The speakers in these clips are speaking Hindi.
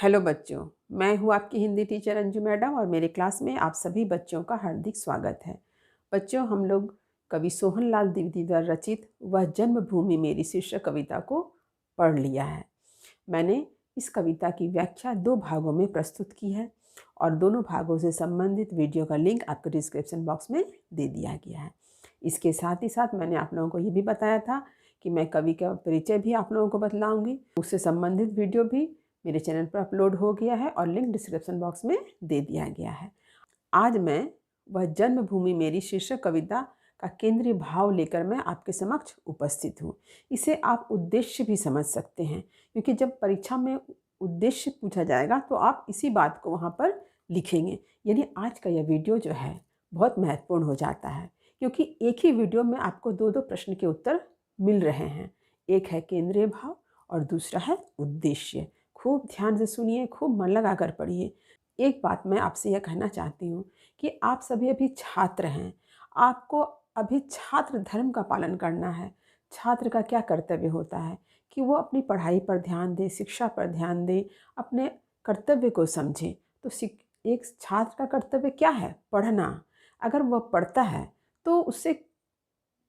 हेलो बच्चों, मैं हूँ आपकी हिंदी टीचर अंजू मैडम और मेरे क्लास में आप सभी बच्चों का हार्दिक स्वागत है। बच्चों, हम लोग कवि सोहनलाल द्विवेदी द्वारा रचित वह जन्मभूमि मेरी शीर्षक कविता को पढ़ लिया है। मैंने इस कविता की व्याख्या 2 भागों में प्रस्तुत की है और दोनों भागों से संबंधित वीडियो का लिंक आपके डिस्क्रिप्शन बॉक्स में दे दिया गया है। इसके साथ ही साथ मैंने आप लोगों को ये भी बताया था कि मैं कवि का परिचय भी आप लोगों को बतलाऊंगी। उससे संबंधित वीडियो भी मेरे चैनल पर अपलोड हो गया है और लिंक डिस्क्रिप्शन बॉक्स में दे दिया गया है। आज मैं वह जन्मभूमि मेरी शीर्षक कविता का केंद्रीय भाव लेकर मैं आपके समक्ष उपस्थित हूँ। इसे आप उद्देश्य भी समझ सकते हैं, क्योंकि जब परीक्षा में उद्देश्य पूछा जाएगा तो आप इसी बात को वहाँ पर लिखेंगे। यानी आज का यह वीडियो जो है बहुत महत्वपूर्ण हो जाता है, क्योंकि एक ही वीडियो में आपको 2 प्रश्न के उत्तर मिल रहे हैं। एक है केंद्रीय भाव और दूसरा है उद्देश्य। खूब ध्यान से सुनिए, खूब मन लगा कर पढ़िए। एक बात मैं आपसे यह कहना चाहती हूँ कि आप सभी अभी छात्र हैं। आपको अभी छात्र धर्म का पालन करना है। छात्र का क्या कर्तव्य होता है कि वो अपनी पढ़ाई पर ध्यान दे, शिक्षा पर ध्यान दे, अपने कर्तव्य को समझे। तो एक छात्र का कर्तव्य क्या है? पढ़ना। अगर वह पढ़ता है तो उससे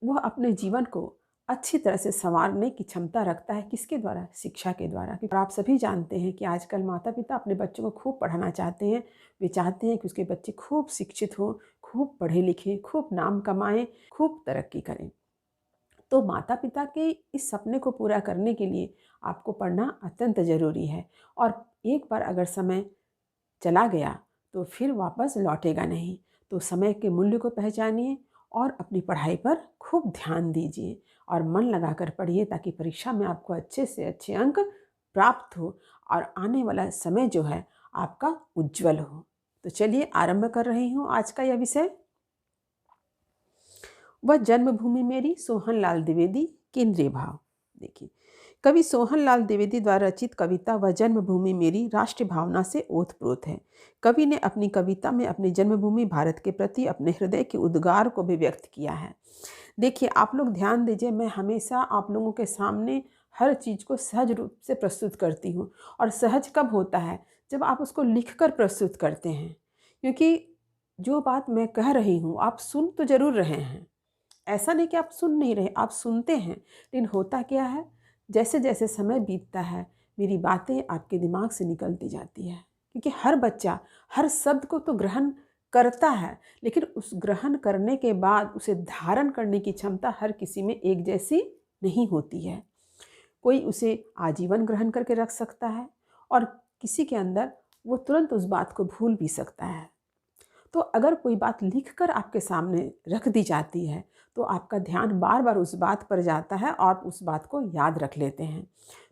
वह अपने जीवन को अच्छी तरह से संवारने की क्षमता रखता है। किसके द्वारा? शिक्षा के द्वारा। और आप सभी जानते हैं कि आजकल माता पिता अपने बच्चों को खूब पढ़ाना चाहते हैं। वे चाहते हैं कि उसके बच्चे खूब शिक्षित हों, खूब पढ़े लिखें, खूब नाम कमाएं, खूब तरक्की करें। तो माता पिता के इस सपने को पूरा करने के लिए आपको पढ़ना अत्यंत ज़रूरी है। और एक बार अगर समय चला गया तो फिर वापस लौटेगा नहीं। तो समय के मूल्य को पहचानिए और अपनी पढ़ाई पर खूब ध्यान दीजिए और मन लगाकर पढ़िए, ताकि परीक्षा में आपको अच्छे से अच्छे अंक प्राप्त हो और आने वाला समय जो है आपका उज्जवल हो। तो चलिए आरंभ कर रही हूँ आज का यह विषय। वह जन्मभूमि मेरी, सोहनलाल द्विवेदी, केंद्रीय भाव। देखिए, कवि सोहनलाल द्विवेदी द्वारा रचित कविता वह जन्मभूमि मेरी राष्ट्रीय भावना से ओतप्रोत है। कवि ने अपनी कविता में अपनी जन्मभूमि भारत के प्रति अपने हृदय के उद्गार को भी व्यक्त किया है। देखिए, आप लोग ध्यान दीजिए, मैं हमेशा आप लोगों के सामने हर चीज़ को सहज रूप से प्रस्तुत करती हूँ। और सहज कब होता है? जब आप उसको लिखकर प्रस्तुत करते हैं। क्योंकि जो बात मैं कह रही हूँ आप सुन तो जरूर रहे हैं, ऐसा नहीं कि आप सुन नहीं रहे, आप सुनते हैं। लेकिन होता क्या है, जैसे जैसे समय बीतता है मेरी बातें आपके दिमाग से निकलती जाती है। क्योंकि हर बच्चा हर शब्द को तो ग्रहण करता है, लेकिन उस ग्रहण करने के बाद उसे धारण करने की क्षमता हर किसी में एक जैसी नहीं होती है। कोई उसे आजीवन ग्रहण करके रख सकता है और किसी के अंदर वो तुरंत उस बात को भूल भी सकता है। तो अगर कोई बात लिखकर आपके सामने रख दी जाती है तो आपका ध्यान बार बार उस बात पर जाता है और उस बात को याद रख लेते हैं।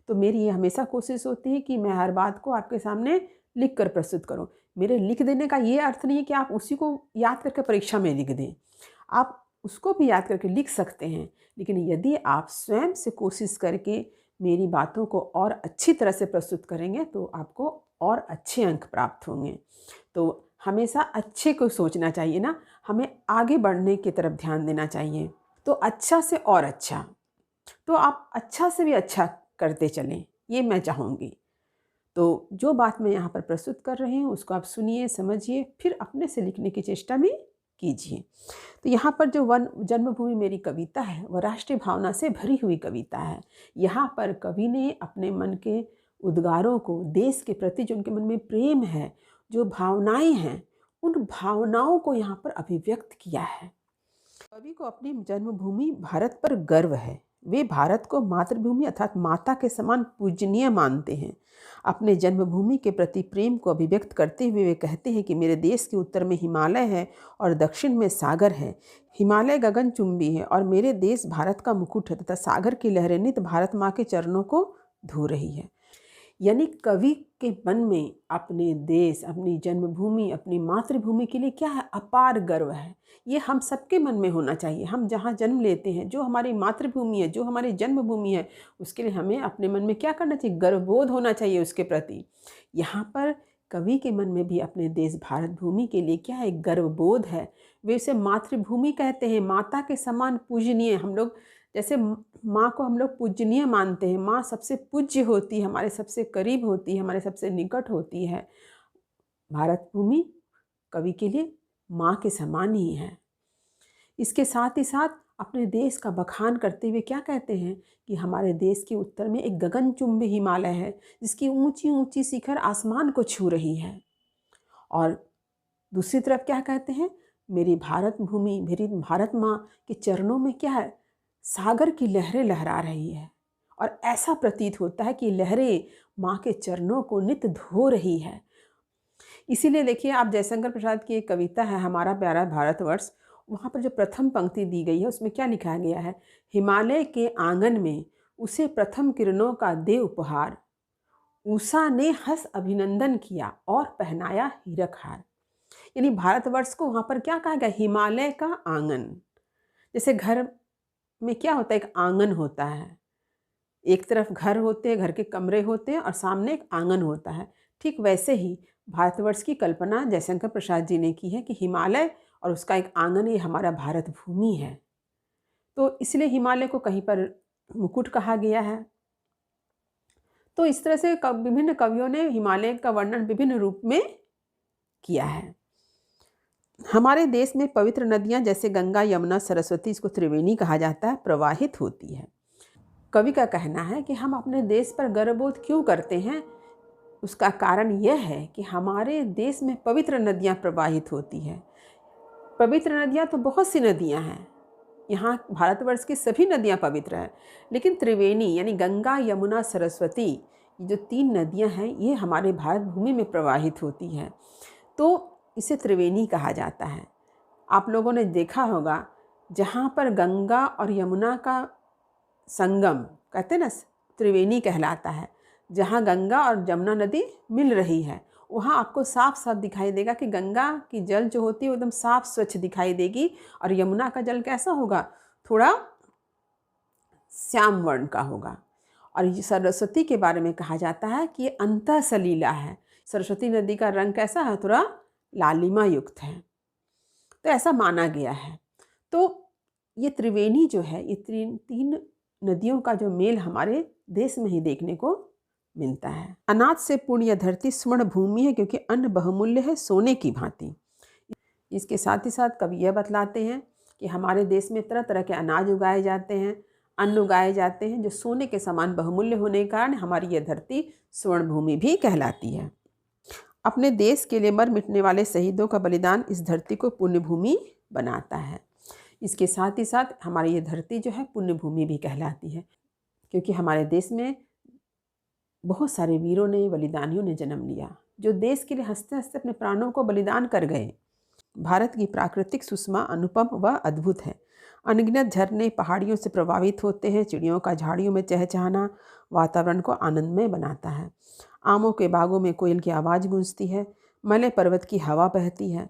तो मेरी ये हमेशा कोशिश होती है कि मैं हर बात को आपके सामने लिख कर प्रस्तुत करूं। मेरे लिख देने का ये अर्थ नहीं है कि आप उसी को याद करके परीक्षा में लिख दें। आप उसको भी याद करके लिख सकते हैं, लेकिन यदि आप स्वयं से कोशिश करके मेरी बातों को और अच्छी तरह से प्रस्तुत करेंगे तो आपको और अच्छे अंक प्राप्त होंगे। तो हमेशा अच्छे को सोचना चाहिए ना, हमें आगे बढ़ने की तरफ ध्यान देना चाहिए। तो अच्छा से और अच्छा, तो आप अच्छा से भी अच्छा करते चलें, ये मैं चाहूँगी। तो जो बात मैं यहाँ पर प्रस्तुत कर रही हूँ उसको आप सुनिए, समझिए, फिर अपने से लिखने की चेष्टा भी कीजिए। तो यहाँ पर जो वन जन्मभूमि मेरी कविता है वह राष्ट्रीय भावना से भरी हुई कविता है। यहाँ पर कवि ने अपने मन के उद्गारों को, देश के प्रति जो उनके मन में प्रेम है, जो भावनाएं हैं, उन भावनाओं को यहाँ पर अभिव्यक्त किया है। कवि को अपनी जन्मभूमि भारत पर गर्व है। वे भारत को मातृभूमि अर्थात माता के समान पूजनीय मानते हैं। अपने जन्मभूमि के प्रति प्रेम को अभिव्यक्त करते हुए वे कहते हैं कि मेरे देश के उत्तर में हिमालय है और दक्षिण में सागर है। हिमालय गगनचुंबी है और मेरे देश भारत का मुकुट है तथा सागर की लहरें नित भारत माँ के चरणों को धो रही है। यानी कवि के मन में अपने देश, अपनी जन्मभूमि, अपनी मातृभूमि के लिए क्या है? अपार गर्व है। ये हम सबके मन में होना चाहिए। हम जहाँ जन्म लेते हैं, जो हमारी मातृभूमि है, जो हमारी जन्मभूमि है, उसके लिए हमें अपने मन में क्या करना चाहिए? गर्वबोध होना चाहिए उसके प्रति। यहाँ पर कवि के मन में भी अपने देश भारत भूमि के लिए क्या है? गर्वबोध है। वे उसे मातृभूमि कहते हैं, माता के समान पूजनीय। हम लोग जैसे माँ को हम लोग पूजनीय मानते हैं, माँ सबसे पूज्य होती है, हमारे सबसे करीब होती है, हमारे सबसे निकट होती है। भारत भूमि कवि के लिए माँ के समान ही है। इसके साथ ही साथ अपने देश का बखान करते हुए क्या कहते हैं कि हमारे देश के उत्तर में एक गगनचुंबी हिमालय है, जिसकी ऊंची ऊंची शिखर आसमान को छू रही है। और दूसरी तरफ क्या कहते हैं, मेरी भारत भूमि, मेरी भारत माँ के चरणों में क्या है, सागर की लहरें लहरा रही है। और ऐसा प्रतीत होता है कि लहरें माँ के चरणों को नित्य धो रही है। इसीलिए देखिए, आप जयशंकर प्रसाद की एक कविता है हमारा प्यारा भारतवर्ष, वहाँ पर जो प्रथम पंक्ति दी गई है उसमें क्या लिखा गया है, हिमालय के आंगन में उसे प्रथम किरणों का दे उपहार, उषा ने हंस अभिनंदन किया और पहनाया हीरक हार। यानी भारतवर्ष को वहाँ पर क्या कहा गया, हिमालय का आंगन। जैसे घर में क्या होता है, एक आंगन होता है, एक तरफ घर होते हैं, घर के कमरे होते हैं और सामने एक आंगन होता है। ठीक वैसे ही भारतवर्ष की कल्पना जयशंकर प्रसाद जी ने की है कि हिमालय और उसका एक आंगन, ये हमारा भारत भूमि है। तो इसलिए हिमालय को कहीं पर मुकुट कहा गया है। तो इस तरह से विभिन्न कवियों ने हिमालय का वर्णन विभिन्न रूप में किया है। हमारे देश में पवित्र नदियां जैसे गंगा, यमुना, सरस्वती, इसको त्रिवेणी कहा जाता है, प्रवाहित होती है। कवि का कहना है कि हम अपने देश पर गर्वबोध क्यों करते हैं, उसका कारण यह है कि हमारे देश में पवित्र नदियां प्रवाहित होती है। पवित्र नदियां तो बहुत सी नदियां हैं, यहाँ भारतवर्ष की सभी नदियां पवित्र हैं, लेकिन त्रिवेणी यानी गंगा, यमुना, सरस्वती, ये जो 3 नदियां हैं, ये हमारे भारत भूमि में प्रवाहित होती हैं, तो इसे त्रिवेणी कहा जाता है। आप लोगों ने देखा होगा, जहाँ पर गंगा और यमुना का संगम कहते हैं ना, त्रिवेणी कहलाता है। जहाँ गंगा और जमुना नदी मिल रही है, वहाँ आपको साफ साफ दिखाई देगा कि गंगा की जल जो होती है वो एकदम साफ स्वच्छ दिखाई देगी, और यमुना का जल कैसा होगा, थोड़ा श्याम वर्ण का होगा। और ये सरस्वती के बारे में कहा जाता है कि ये अंतः सलीला है। सरस्वती नदी का रंग कैसा है, थोड़ा लालिमा युक्त है, तो ऐसा माना गया है। तो ये त्रिवेणी जो है, ये 3 नदियों का जो मेल हमारे देश में ही देखने को मिलता है। अनाज से पूर्ण यह धरती स्वर्ण भूमि है, क्योंकि अन्न बहुमूल्य है सोने की भांति। इसके साथ ही साथ कवि यह बतलाते हैं कि हमारे देश में तरह तरह के अनाज उगाए जाते हैं, अन्न उगाए जाते हैं, जो सोने के समान बहुमूल्य होने के कारण हमारी यह धरती स्वर्ण भूमि भी कहलाती है। अपने देश के लिए मर मिटने वाले शहीदों का बलिदान इस धरती को पुण्य भूमि बनाता है। इसके साथ ही साथ हमारी ये धरती जो है पुण्य भूमि भी कहलाती है, क्योंकि हमारे देश में बहुत सारे वीरों ने, बलिदानियों ने जन्म लिया, जो देश के लिए हंसते हंसते अपने प्राणों को बलिदान कर गए। भारत की प्राकृतिक सुषमा अनुपम व अद्भुत है। अनगिनत झरने पहाड़ियों से प्रभावित होते हैं, चिड़ियों का झाड़ियों में चहचहाना वातावरण को आनंदमय बनाता है। आमों के बागों में कोयल की आवाज़ गूंजती है, मलय पर्वत की हवा बहती है।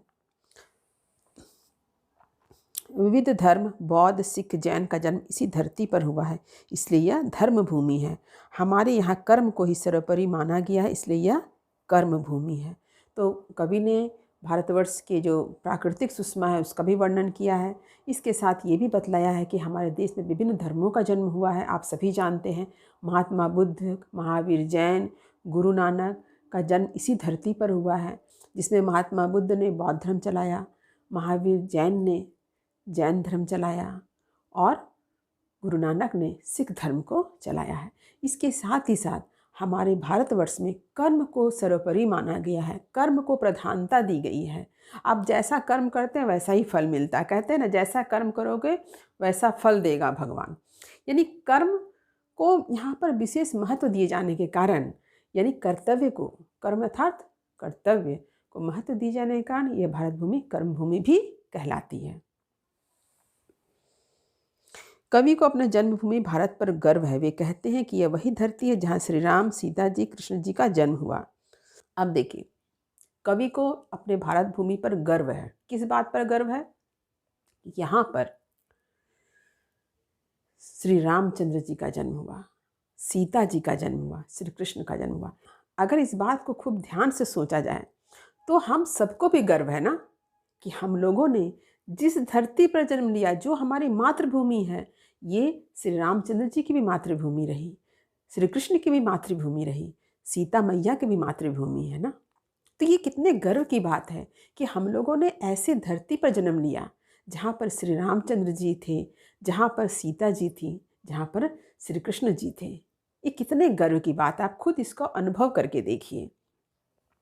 विविध धर्म, बौद्ध, सिख, जैन का जन्म इसी धरती पर हुआ है, इसलिए यह धर्म भूमि है। हमारे यहाँ कर्म को ही सर्वोपरि माना गया है, इसलिए यह कर्म भूमि है। तो कवि ने भारतवर्ष के जो प्राकृतिक सुषमा है उसका भी वर्णन किया है। इसके साथ ये भी बतलाया है कि हमारे देश में विभिन्न धर्मों का जन्म हुआ है। आप सभी जानते हैं, महात्मा बुद्ध, महावीर जैन, गुरु नानक का जन्म इसी धरती पर हुआ है, जिसमें महात्मा बुद्ध ने बौद्ध धर्म चलाया, महावीर जैन ने जैन धर्म चलाया और गुरु नानक ने सिख धर्म को चलाया है। इसके साथ ही साथ हमारे भारतवर्ष में कर्म को सर्वोपरि माना गया है, कर्म को प्रधानता दी गई है। आप जैसा कर्म करते हैं वैसा ही फल मिलता है। कहते हैं ना, जैसा कर्म करोगे वैसा फल देगा भगवान। यानी कर्म को यहाँ पर विशेष महत्व दिए जाने के कारण, यानी कर्तव्य को, कर्म अर्थात कर्तव्य को महत्व दिए जाने के कारण यह भारत भूमि कर्म भूमि भी कहलाती है। कवि को अपना जन्मभूमि भारत पर गर्व है। वे कहते हैं कि यह वही धरती है जहाँ श्री राम, सीता जी, कृष्ण जी का जन्म हुआ। अब देखिए, कवि को अपने भारत भूमि पर गर्व है। किस बात पर गर्व है? यहाँ पर श्री रामचंद्र जी का जन्म हुआ, सीता जी का जन्म हुआ, श्री कृष्ण का जन्म हुआ। अगर इस बात को खूब ध्यान से सोचा जाए तो हम सबको भी गर्व है ना, कि हम लोगों ने जिस धरती पर जन्म लिया, जो हमारी मातृभूमि है, ये श्री रामचंद्र जी की भी मातृभूमि रही, श्री कृष्ण की भी मातृभूमि रही, सीता मैया की भी मातृभूमि है ना। तो ये कितने गर्व की बात है कि हम लोगों ने ऐसे धरती पर जन्म लिया जहाँ पर श्री रामचंद्र जी थे, जहाँ पर सीता जी थी, जहाँ पर श्री कृष्ण जी थे। ये कितने गर्व की बात है, आप खुद इसको अनुभव करके देखिए।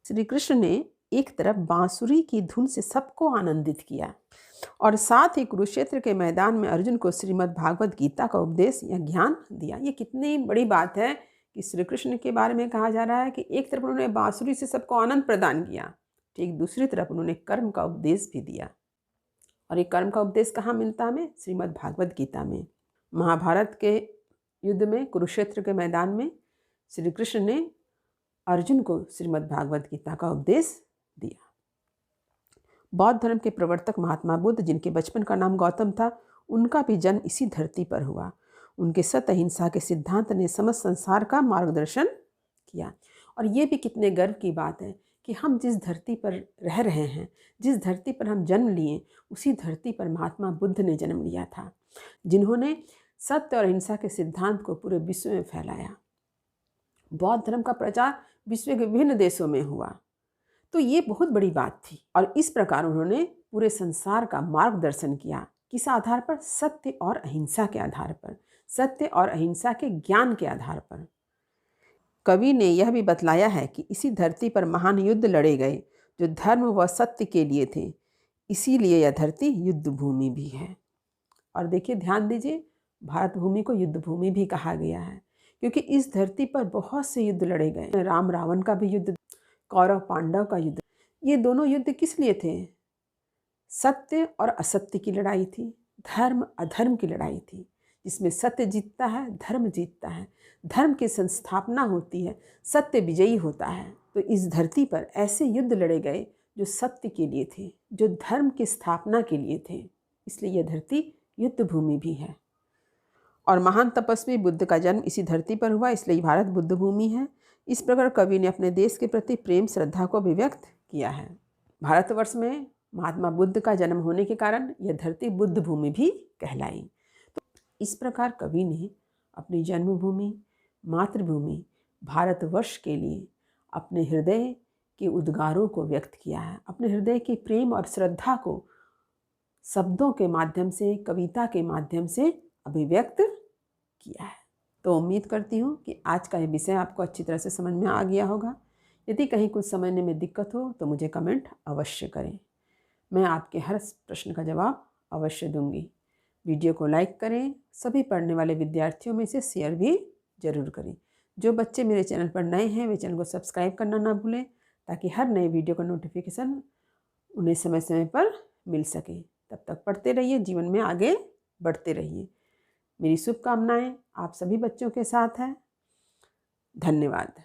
श्री कृष्ण ने एक तरफ बांसुरी की धुन से सबको आनंदित किया और साथ ही कुरुक्षेत्र के मैदान में अर्जुन को श्रीमद् भागवत गीता का उपदेश या ज्ञान दिया। ये कितनी बड़ी बात है कि श्री कृष्ण के बारे में कहा जा रहा है कि एक तरफ उन्होंने बांसुरी से सबको आनंद प्रदान किया, ठीक दूसरी तरफ उन्होंने कर्म का उपदेश भी दिया। और ये कर्म का उपदेश कहाँ मिलता है हमें? श्रीमद् भागवत गीता में। महाभारत के युद्ध में, कुरुक्षेत्र के मैदान में श्री कृष्ण ने अर्जुन को श्रीमद् भागवत गीता का उपदेश दिया। बौद्ध धर्म के प्रवर्तक महात्मा बुद्ध, जिनके बचपन का नाम गौतम था, उनका भी जन्म इसी धरती पर हुआ। उनके सत्य अहिंसा के सिद्धांत ने समस्त संसार का मार्गदर्शन किया। और ये भी कितने गर्व की बात है कि हम जिस धरती पर रह रहे हैं, जिस धरती पर हम जन्म लिए, उसी धरती पर महात्मा बुद्ध ने जन्म लिया था, जिन्होंने सत्य और अहिंसा के सिद्धांत को पूरे विश्व में फैलाया। बौद्ध धर्म का प्रचार विश्व के विभिन्न देशों में हुआ। तो ये बहुत बड़ी बात थी। और इस प्रकार उन्होंने पूरे संसार का मार्गदर्शन किया। किस आधार पर? सत्य और अहिंसा के आधार पर, सत्य और अहिंसा के ज्ञान के आधार पर। कवि ने यह भी बतलाया है कि इसी धरती पर महान युद्ध लड़े गए जो धर्म व सत्य के लिए थे, इसीलिए यह धरती युद्ध भूमि भी है। और देखिए, ध्यान दीजिए, भारत भूमि को युद्ध भूमि भी कहा गया है क्योंकि इस धरती पर बहुत से युद्ध लड़े गए। राम रावण का भी युद्ध, कौरव पांडव का युद्ध। ये दोनों युद्ध किस लिए थे? सत्य और असत्य की लड़ाई थी, धर्म अधर्म की लड़ाई थी, जिसमें सत्य जीतता है, धर्म जीतता है, धर्म की संस्थापना होती है, सत्य विजयी होता है। तो इस धरती पर ऐसे युद्ध लड़े गए जो सत्य के लिए थे, जो धर्म की स्थापना के लिए थे, इसलिए यह धरती युद्ध भूमि भी है। और महान तपस्वी बुद्ध का जन्म इसी धरती पर हुआ, इसलिए भारत बुद्ध भूमि है। इस प्रकार कवि ने अपने देश के प्रति प्रेम श्रद्धा को अभिव्यक्त किया है। भारतवर्ष में महात्मा बुद्ध का जन्म होने के कारण यह धरती बुद्ध भूमि भी कहलाई। तो इस प्रकार कवि ने अपनी जन्मभूमि, मातृभूमि भारतवर्ष के लिए अपने हृदय के उद्गारों को व्यक्त किया है, अपने हृदय के प्रेम और श्रद्धा को शब्दों के माध्यम से, कविता के माध्यम से अभिव्यक्त किया है। तो उम्मीद करती हूँ कि आज का ये विषय आपको अच्छी तरह से समझ में आ गया होगा। यदि कहीं कुछ समझने में दिक्कत हो तो मुझे कमेंट अवश्य करें, मैं आपके हर प्रश्न का जवाब अवश्य दूंगी। वीडियो को लाइक करें, सभी पढ़ने वाले विद्यार्थियों में इसे शेयर भी जरूर करें। जो बच्चे मेरे चैनल पर नए हैं वे चैनल को सब्सक्राइब करना ना भूलें, ताकि हर नए वीडियो का नोटिफिकेशन उन्हें समय समय पर मिल सके। तब तक पढ़ते रहिए, जीवन में आगे बढ़ते रहिए। मेरी शुभकामनाएं आप सभी बच्चों के साथ है। धन्यवाद।